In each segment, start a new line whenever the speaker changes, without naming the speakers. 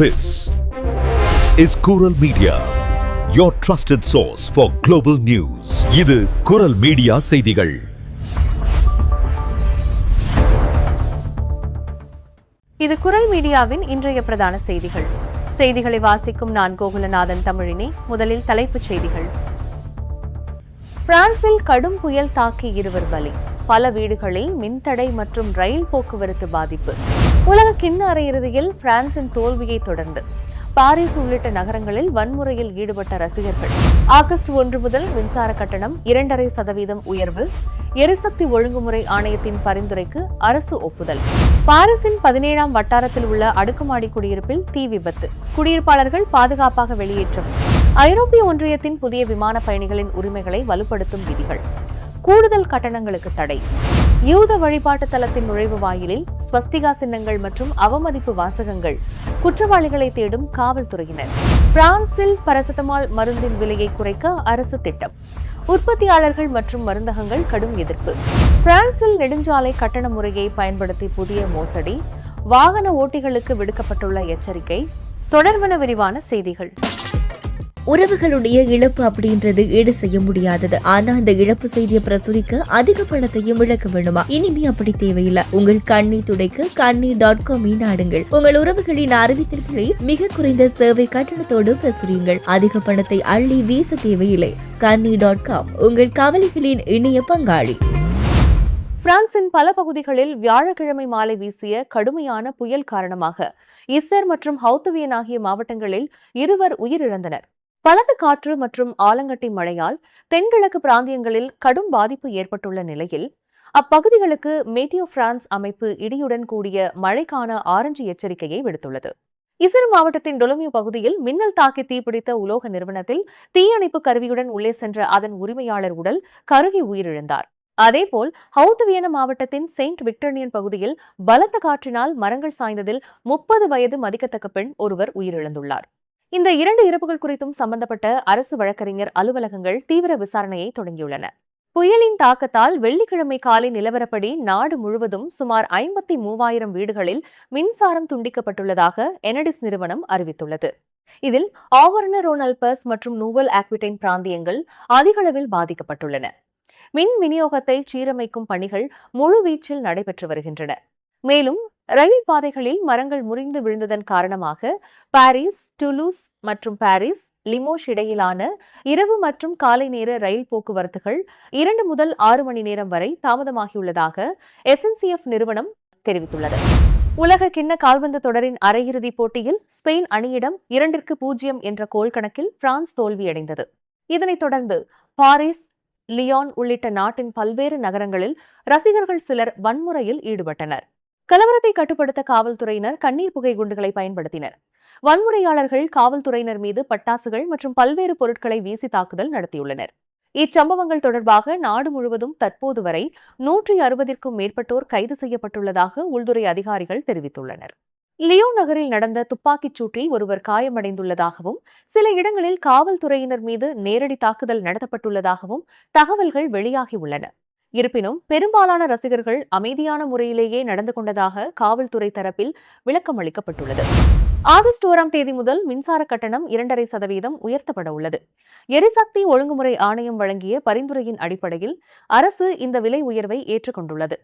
This is Kural Media, your trusted source for global news. இது குரல் media செய்திகள்.
இது குரல் மீடியாவின் இன்றைய பிரதான செய்திகள். செய்திகளை வாசிக்கும் நான் கோகுலநாதன் தமிழினி. முதலில் தலைப்புச் செய்திகள். பிரான்சில் கடும் புயல் தாக்கி 2 பலி. பல வீடுகளில் மின்தடை மற்றும் ரயில் போக்குவரத்து பாதிப்பு. உலக கிண்ண அரையிறுதியில் பிரான்சின் தோல்வியை தொடர்ந்து பாரிஸ் உள்ளிட்ட நகரங்களில் வன்முறையில் ஈடுபட்ட ரசிகர்கள். ஆகஸ்ட் 1 முதல் மின்சார கட்டணம் 2.5% உயர்வு. எரிசக்தி ஒழுங்குமுறை ஆணையத்தின் பரிந்துரைக்கு அரசு ஒப்புதல். பாரிஸின் 17ஆம் வட்டாரத்தில் உள்ள அடுக்குமாடி குடியிருப்பில் தீ விபத்து. குடியிருப்பாளர்கள் பாதுகாப்பாக வெளியேற்றம். ஐரோப்பிய ஒன்றியத்தின் புதிய விமான பயணிகளின் உரிமைகளை வலுப்படுத்தும் விதிகள். கூடுதல் கட்டணங்களுக்கு தடை. யூத வழிபாட்டு தலத்தின் நுழைவு வாயிலில் ஸ்வஸ்திகா சின்னங்கள் மற்றும் அவமதிப்பு வாசகங்கள். குற்றவாளிகளை தேடும் காவல்துறையினர். பிரான்சில் பாராசிட்டமால் மருந்தின் விலையை குறைக்க அரசு திட்டம். உற்பத்தியாளர்கள் மற்றும் மருந்தகங்கள் கடும் எதிர்ப்பு. பிரான்சில் நெடுஞ்சாலை கட்டண முறையை பயன்படுத்தி புதிய மோசடி. வாகன ஓட்டிகளுக்கு விடுக்கப்பட்டுள்ள எச்சரிக்கை. தொடர்பான விரிவான செய்திகள்.
உறவுகளுடைய இழப்பு அப்படின்றது ஈடு செய்ய முடியாதது. ஆனா அந்த இழப்பு செய்தியை பிரசுரிக்க அதிக பணத்தையும் இழக்க வேண்டுமா? இனிமே அப்படி தேவையில்லை. உங்கள் கண்ணீர் துடைக்க கண்ணீர்.com நாடுங்கள். உங்கள் உறவுகளின் அறிவித்தல்களை மிக குறைந்த சேவை கட்டணத்தோடு பிரசுரியுங்கள். அதிக பணத்தை அள்ளி வீச தேவையில்லை. கண்ணீர்.com உங்கள் கவலைகளின் இணைய பங்காளி.
பிரான்சின் பல பகுதிகளில் வியாழக்கிழமை மாலை வீசிய கடுமையான புயல் காரணமாக இஸ்ஸர் மற்றும் ஹவுத்துவியன் ஆகிய மாவட்டங்களில் 2 உயிரிழந்தனர். பலத்த காற்று மற்றும் ஆலங்கட்டி மழையால் தென்கிழக்கு பிராந்தியங்களில் கடும் பாதிப்பு ஏற்பட்டுள்ள நிலையில் அப்பகுதிகளுக்கு மெட்டியோ பிரான்ஸ் அமைப்பு இடியுடன் கூடிய மழைக்கான ஆரஞ்சு எச்சரிக்கையை விடுத்துள்ளது. இஸ்ஸர் மாவட்டத்தின் டொலமியோ பகுதியில் மின்னல் தாக்கி தீப்பிடித்த உலோக நிறுவனத்தில் தீயணைப்பு கருவியுடன் உள்ளே சென்ற அதன் உரிமையாளர் உடல் கருகி உயிரிழந்தார். அதேபோல் ஹவுத்துவியன மாவட்டத்தின் செயின்ட் விக்டர்னியன் பகுதியில் பலத்த காற்றினால் மரங்கள் சாய்ந்ததில் 30 வயது மதிக்கத்தக்க பெண் ஒருவர் உயிரிழந்துள்ளார். இந்த 2 இறப்புகள் குறித்தும் சம்பந்தப்பட்ட அரசு வழக்கறிஞர் அலுவலகங்கள் தீவிர விசாரணையை தொடங்கியுள்ளன. புயலின் தாக்கத்தால் வெள்ளிக்கிழமை காலை நிலவரப்படி நாடு முழுவதும் சுமார் 53,000 வீடுகளில் மின்சாரம் துண்டிக்கப்பட்டுள்ளதாக எனடிஸ் நிறுவனம் அறிவித்துள்ளது. இதில் ஆவர்னர் ரோனல்பஸ் மற்றும் நூவல் ஆக்விடைன் பிராந்தியங்கள் அதிகளவில் பாதிக்கப்பட்டுள்ளன. மின் விநியோகத்தை சீரமைக்கும் பணிகள் முழுவீச்சில் நடைபெற்று வருகின்றன. மேலும் ரயில் பாதைகளில் மரங்கள் முறிந்து விழுந்ததன் காரணமாக பாரிஸ், டுலூஸ் மற்றும் பாரிஸ், லிமோஷ் இடையிலான இரவு மற்றும் காலை நேர ரயில் போக்குவரத்துகள் 2 முதல் 6 மணி நேரம் வரை தாமதமாகியுள்ளதாக SNCF நிறுவனம் தெரிவித்துள்ளது. உலக கிண்ண கால்பந்து தொடரின் அரையிறுதிப் போட்டியில் ஸ்பெயின் அணியிடம் 2-0 என்ற கோல் கணக்கில் பிரான்ஸ் தோல்வியடைந்தது. இதனைத் தொடர்ந்து பாரிஸ், லியான் உள்ளிட்ட நாட்டின் பல்வேறு நகரங்களில் ரசிகர்கள் சிலர் வன்முறையில் ஈடுபட்டனர். கலவரத்தை கட்டுப்படுத்த காவல்துறையினர் கண்ணீர் புகை குண்டுகளை பயன்படுத்தினர். வன்முறையாளர்கள் காவல்துறையினர் மீது பட்டாசுகள் மற்றும் பல்வேறு பொருட்களை வீசி தாக்குதல் நடத்தியுள்ளனர். இச்சம்பவங்கள் தொடர்பாக நாடு முழுவதும் தற்போது வரை 160க்கும் மேற்பட்டோர் கைது செய்யப்பட்டுள்ளதாக உள்துறை அதிகாரிகள் தெரிவித்துள்ளனர். லியோன் நகரில் நடந்த துப்பாக்கிச் சூட்டில் ஒருவர் காயமடைந்துள்ளதாகவும் சில இடங்களில் காவல்துறையினர் மீது நேரடி தாக்குதல் நடத்தப்பட்டுள்ளதாகவும் தகவல்கள் வெளியாகியுள்ளன. இருப்பினும் பெரும்பாலான ரசிகர்கள் அமைதியான முறையிலேயே நடந்து கொண்டதாக காவல்துறை தரப்பில் விளக்கம் அளிக்கப்பட்டுள்ளது. ஆகஸ்ட் 1ஆம் தேதி முதல் மின்சார கட்டணம் 2.5% உயர்த்தப்பட உள்ளது. எரிசக்தி ஒழுங்குமுறை ஆணையம் வழங்கிய பரிந்துரையின் அடிப்படையில் அரசு இந்த விலை உயர்வை ஏற்றுக்கொண்டுள்ளது.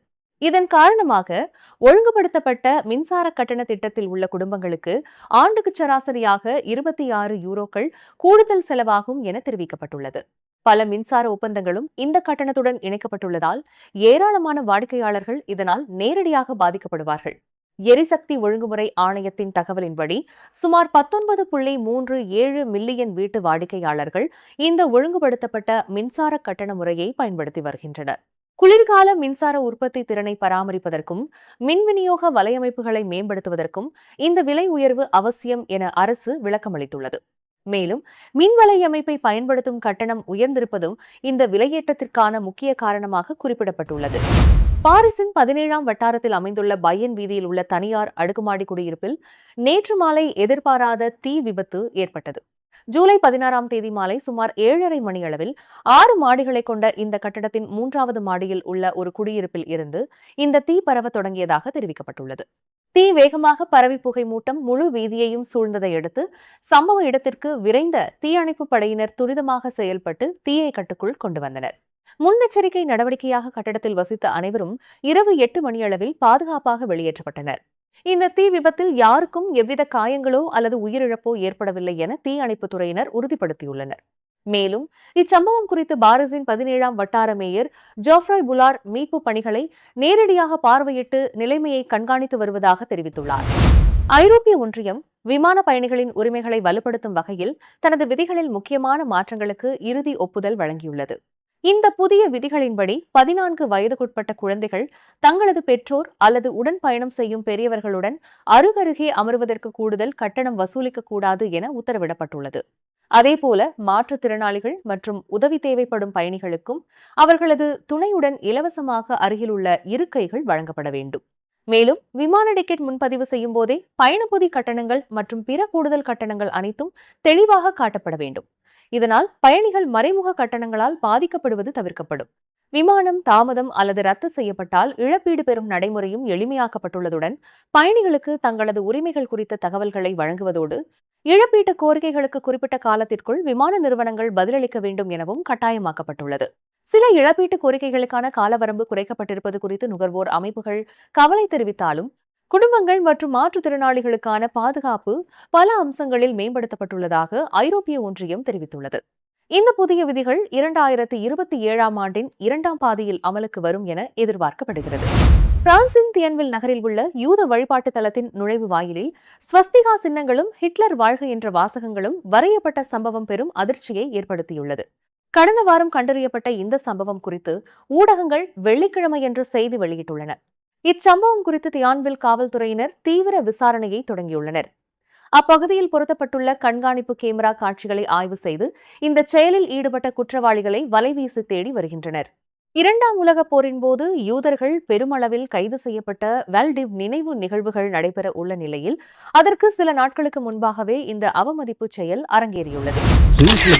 இதன் காரணமாக ஒழுங்குபடுத்தப்பட்ட மின்சார கட்டண திட்டத்தில் உள்ள குடும்பங்களுக்கு ஆண்டுக்கு சராசரியாக 26 யூரோக்கள் கூடுதல் செலவாகும் என தெரிவிக்கப்பட்டுள்ளது. பல மின்சார ஒப்பந்தங்களும் இந்த கட்டணத்துடன் இணைக்கப்பட்டுள்ளதால் ஏராளமான வாடிக்கையாளர்கள் இதனால் நேரடியாக பாதிக்கப்படுவார்கள். எரிசக்தி ஒழுங்குமுறை ஆணையத்தின் தகவலின்படி சுமார் 19.37 மில்லியன் வீட்டு வாடிக்கையாளர்கள் இந்த ஒழுங்குபடுத்தப்பட்ட மின்சார கட்டண முறையை பயன்படுத்தி வருகின்றனர். குளிர்கால மின்சார உற்பத்தி திறனை பராமரிப்பதற்கும் மின் விநியோக வலையமைப்புகளை மேம்படுத்துவதற்கும் இந்த விலை உயர்வு அவசியம் என அரசு விளக்கமளித்துள்ளது. மேலும் மின் வலையமைப்பை பயன்படுத்தும் கட்டணம் உயர்ந்திருப்பதும் இந்த விலையேற்றத்திற்கான முக்கிய காரணமாக குறிப்பிடப்பட்டுள்ளது. பாரிஸின் 17ஆம் வட்டாரத்தில் அமைந்துள்ள பையன் வீதியில் உள்ள தனியார் அடுக்குமாடி குடியிருப்பில் நேற்று மாலை எதிர்பாராத தீ விபத்து ஏற்பட்டது. ஜூலை 16ஆம் தேதி மாலை சுமார் 7:30 மணியளவில் 6 மாடிகளை கொண்ட இந்த கட்டடத்தின் 3வது மாடியில் உள்ள ஒரு குடியிருப்பில் இருந்து இந்த தீ பரவ தொடங்கியதாக தெரிவிக்கப்பட்டுள்ளது. தீ வேகமாக பரவி புகை மூட்டம் முழு வீதியையும் சூழ்ந்ததை அடுத்து சம்பவ இடத்திற்கு விரைந்த தீயணைப்பு படையினர் துரிதமாக செயல்பட்டு தீயை கட்டுக்குள் கொண்டு வந்தனர். முன்னெச்சரிக்கை நடவடிக்கையாக கட்டடத்தில் வசித்த அனைவரும் இரவு 8 மணியளவில் பாதுகாப்பாக வெளியேற்றப்பட்டனர். இந்த தீ விபத்தில் யாருக்கும் எவ்வித காயங்களோ அல்லது உயிரிழப்போ ஏற்படவில்லை என தீயணைப்புத் துறையினர் உறுதிப்படுத்தியுள்ளனர். மேலும் இச்சம்பவம் குறித்து பாரிஸின் 17ஆம் வட்டார மேயர் ஜோஃப்ராய் புலார் மீட்பு பணிகளை நேரடியாக பார்வையிட்டு நிலைமையை கண்காணித்து வருவதாக தெரிவித்துள்ளார். ஐரோப்பிய ஒன்றியம் விமான பயணிகளின் உரிமைகளை வலுப்படுத்தும் வகையில் தனது விதிகளில் முக்கியமான மாற்றங்களுக்கு இறுதி ஒப்புதல் வழங்கியுள்ளது. இந்த புதிய விதிகளின்படி 14 வயதுக்குட்பட்ட குழந்தைகள் தங்களது பெற்றோர் அல்லது உடன் பயணம் செய்யும் பெரியவர்களுடன் அருகருகே அமர்வதற்கு கூடுதல் கட்டணம் வசூலிக்கக்கூடாது என உத்தரவிடப்பட்டுள்ளது. அதேபோல மாற்றுத்திறனாளிகள் மற்றும் உதவி தேவைப்படும் பயணிகளுக்கும் அவர்களது துணையுடன் இலவசமாக அருகிலுள்ள இருக்கைகள் வழங்கப்பட வேண்டும். மேலும் விமான டிக்கெட் முன்பதிவு செய்யும் போதே பயணப்பொதி கட்டணங்கள் மற்றும் பிற கூடுதல் கட்டணங்கள் அனைத்தும் தெளிவாக காட்டப்பட வேண்டும். இதனால் பயணிகள் மறைமுக கட்டணங்களால் பாதிக்கப்படுவது தவிர்க்கப்படும். விமானம் தாமதம் அல்லது ரத்து செய்யப்பட்டால் இழப்பீடு பெறும் நடைமுறையும் எளிமையாக்கப்பட்டுள்ளதுடன் பயணிகளுக்கு தங்களது உரிமைகள் குறித்த தகவல்களை வழங்குவதோடு இழப்பீட்டு கோரிக்கைகளுக்கு குறிப்பிட்ட காலத்திற்குள் விமான நிறுவனங்கள் பதிலளிக்க வேண்டும் எனவும் கட்டாயமாக்கப்பட்டுள்ளது. சில இழப்பீட்டு கோரிக்கைகளுக்கான காலவரம்பு குறைக்கப்பட்டிருப்பது குறித்து நுகர்வோர் அமைப்புகள் கவலை தெரிவித்தாலும் குடும்பங்கள் மற்றும் மாற்றுத்திறனாளிகளுக்கான பாதுகாப்பு பல அம்சங்களில் மேம்படுத்தப்பட்டுள்ளதாக ஐரோப்பிய ஒன்றியம் தெரிவித்துள்ளது. இந்த புதிய விதிகள் 2027ஆம் ஆண்டின் 2ஆம் பாதியில் அமலுக்கு வரும் என எதிர்பார்க்கப்படுகிறது. பிரான்சின் தியன்வில் நகரில் உள்ள யூத வழிபாட்டு தலத்தின் நுழைவு வாயிலில் ஸ்வஸ்திகா சின்னங்களும் ஹிட்லர் வாழ்க என்ற வாசகங்களும் வரையப்பட்ட சம்பவம் பெரும் அதிர்ச்சியை ஏற்படுத்தியுள்ளது. கடந்த வாரம் கண்டறியப்பட்ட இந்த சம்பவம் குறித்து ஊடகங்கள் வெள்ளிக்கிழமையன்று செய்தி வெளியிட்டுள்ளன. இச்சம்பவம் குறித்து தியான்வில் காவல்துறையினர் தீவிர விசாரணையை தொடங்கியுள்ளனர். அப்பகுதியில் பொருத்தப்பட்டுள்ள கண்காணிப்பு கேமரா காட்சிகளை ஆய்வு செய்து இந்த செயலில் ஈடுபட்ட குற்றவாளிகளை வலைவீசி தேடி வருகின்றனர். 2ஆம் உலகப் போரின் போது யூதர்கள் பெருமளவில் கைது செய்யப்பட்ட வெல்டிவ் நினைவு நிகழ்வுகள் நடைபெற உள்ள நிலையில் அதற்கு சில நாட்களுக்கு முன்பாகவே இந்த அவமதிப்பு செயல் அரங்கேறியுள்ளது.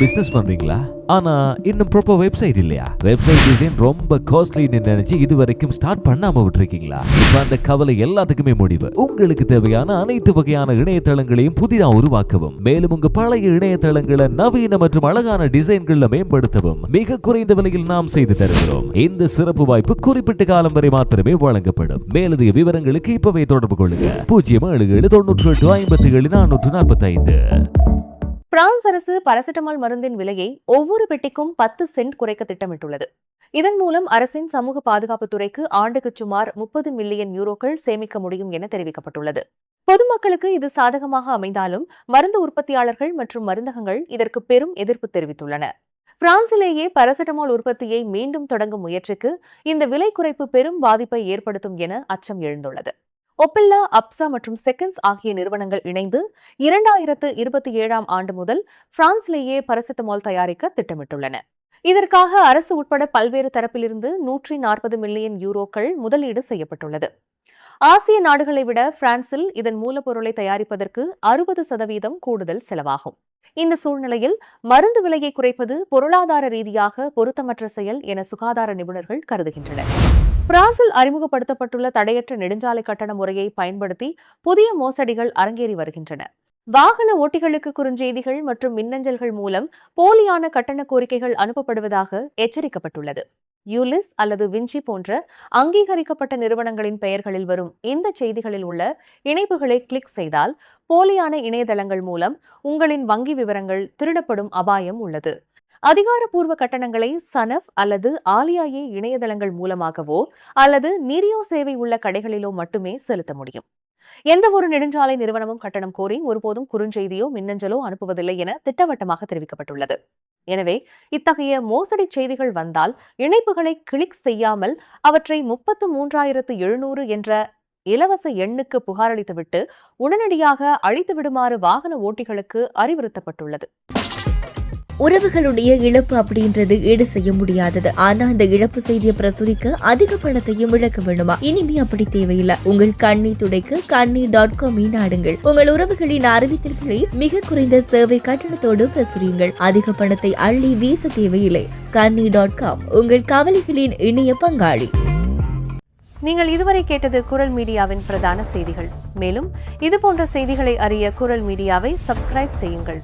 பிசினஸ் பண்றீங்களா? ஆனா இன்னும் ப்ராப்பர் வெப்சைட் இல்லையா? வெப்சைட் டிசைன் ரொம்ப காஸ்ட்லின்னு நினைச்சு இது வரைக்கும் ஸ்டார்ட் பண்ணாம விட்டுருக்கீங்களா? இப்ப அந்த கவலை எல்லாத்துக்குமே முடிவு. உங்களுக்கு தேவையான அனைத்து வகையான இணையதளங்களையும் புதிதா உருவாக்கவும், மேலும் உங்க பழைய இணையதளங்களை நவீன மற்றும் அழகான டிசைன்களை மேம்படுத்தவும் மிக குறைந்த விலையில் நாம் செய்து தருகிறோம். இந்த சிறப்பு வாய்ப்பு குறிப்பிட்ட காலம் வரை மாத்திரமே வழங்கப்படும். மேலதிக விவரங்களுக்கு இப்பவே தொடர்பு கொள்ளுங்க. 07798574445.
பிரான்ஸ் அரசு பாராசிட்டமால் மருந்தின் விலையை ஒவ்வொரு பெட்டிக்கும் 10 சென்ட் குறைக்க திட்டமிட்டுள்ளது. இதன் மூலம் அரசின் சமூக பாதுகாப்பு துறைக்கு ஆண்டுக்கு சுமார் 30 மில்லியன் யூரோக்கள் சேமிக்க முடியும் என தெரிவிக்கப்பட்டுள்ளது. பொதுமக்களுக்கு இது சாதகமாக அமைந்தாலும் மருந்து உற்பத்தியாளர்கள் மற்றும் மருந்தகங்கள் இதற்கு பெரும் எதிர்ப்பு தெரிவித்துள்ளன. பிரான்சிலேயே பாராசிட்டமால் உற்பத்தியை மீண்டும் தொடங்கும் முயற்சிக்கு இந்த விலை குறைப்பு பெரும் பாதிப்பை ஏற்படுத்தும் என அச்சம் எழுந்துள்ளது. ஒப்பில்லா, அப்சா மற்றும் செகண்ட்ஸ் ஆகிய நிறுவனங்கள் இணைந்து 2027ஆம் ஆண்டு முதல் பிரான்சிலேயே பாராசிட்டமால் தயாரிக்க திட்டமிட்டுள்ளன. இதற்காக அரசு உட்பட பல்வேறு தரப்பிலிருந்து 140 மில்லியன் யூரோக்கள் முதலீடு செய்யப்பட்டுள்ளது. ஆசிய நாடுகளை விட பிரான்சில் இதன் மூலப்பொருளை தயாரிப்பதற்கு 60% கூடுதல் செலவாகும். இந்த சூழ்நிலையில் மருந்து விலையை குறைப்பது பொருளாதார ரீதியாக பொருத்தமற்ற செயல் என சுகாதார நிபுணர்கள் கருதுகின்றனர். பிரான்சில் அறிமுகப்படுத்தப்பட்டுள்ள தடையற்ற நெடுஞ்சாலை கட்டண முறையை பயன்படுத்தி புதிய மோசடிகள் அரங்கேறி வருகின்றன. வாகன ஓட்டிகளுக்கு குறுஞ்செய்திகள் மற்றும் மின்னஞ்சல்கள் மூலம் போலியான கட்டண கோரிக்கைகள் அனுப்பப்படுவதாக எச்சரிக்கப்பட்டுள்ளது. யூலிஸ் அல்லது விஞ்சி போன்ற அங்கீகரிக்கப்பட்ட நிறுவனங்களின் பெயர்களில் வரும் இந்த செய்திகளில் உள்ள இணைப்புகளை கிளிக் செய்தால் போலியான இணையதளங்கள் மூலம் உங்களின் வங்கி விவரங்கள் திருடப்படும் அபாயம் உள்ளது. அதிகாரப்பூர்வ கட்டணங்களை சனப் அல்லது ஆலியாயே இணையதளங்கள் மூலமாகவோ அல்லது நீரியோ சேவை உள்ள கடைகளிலோ மட்டுமே செலுத்த முடியும். எந்த ஒரு நெடுஞ்சாலை நிறுவனமும் கட்டணம் கோரி ஒருபோதும் குறுஞ்செய்தியோ மின்னஞ்சலோ அனுப்புவதில்லை என திட்டவட்டமாக தெரிவிக்கப்பட்டுள்ளது. எனவே இத்தகைய மோசடி செய்திகள் வந்தால் இணைப்புகளை கிளிக் செய்யாமல் அவற்றை 33,700 என்ற இலவச எண்ணுக்கு புகாரளித்துவிட்டு உடனடியாக அழித்து விடுமாறு வாகன ஓட்டிகளுக்கு அறிவுறுத்தப்பட்டுள்ளது.
உறவுகளுடைய இழப்பு அப்படின்றது ஈடு செய்ய முடியாதது. ஆனா அந்த இழப்பு செய்தியை பிரசுரிக்க அதிக பணத்தையும் இழக்க வேணுமா? இனிமே அப்படி தேவையில்லை. உங்கள் கண்ணீர் துடைக்க கண்ணீர்.com நாடுங்கள். உங்கள் உறவுகளின் அறிவித்தல்களை மிக குறைந்த சேவை கட்டணத்தோடு பிரசுரியுங்கள். அதிக பணத்தை அள்ளி வீச தேவையில்லை. கண்ணீர்.com உங்கள் கவலைகளின் இணைய பங்காளி.
நீங்கள் இதுவரை கேட்டது குரல் மீடியாவின் பிரதான செய்திகள். மேலும் இதுபோன்ற செய்திகளை அறிய குரல் மீடியாவை சப்ஸ்கிரைப் செய்யுங்கள்.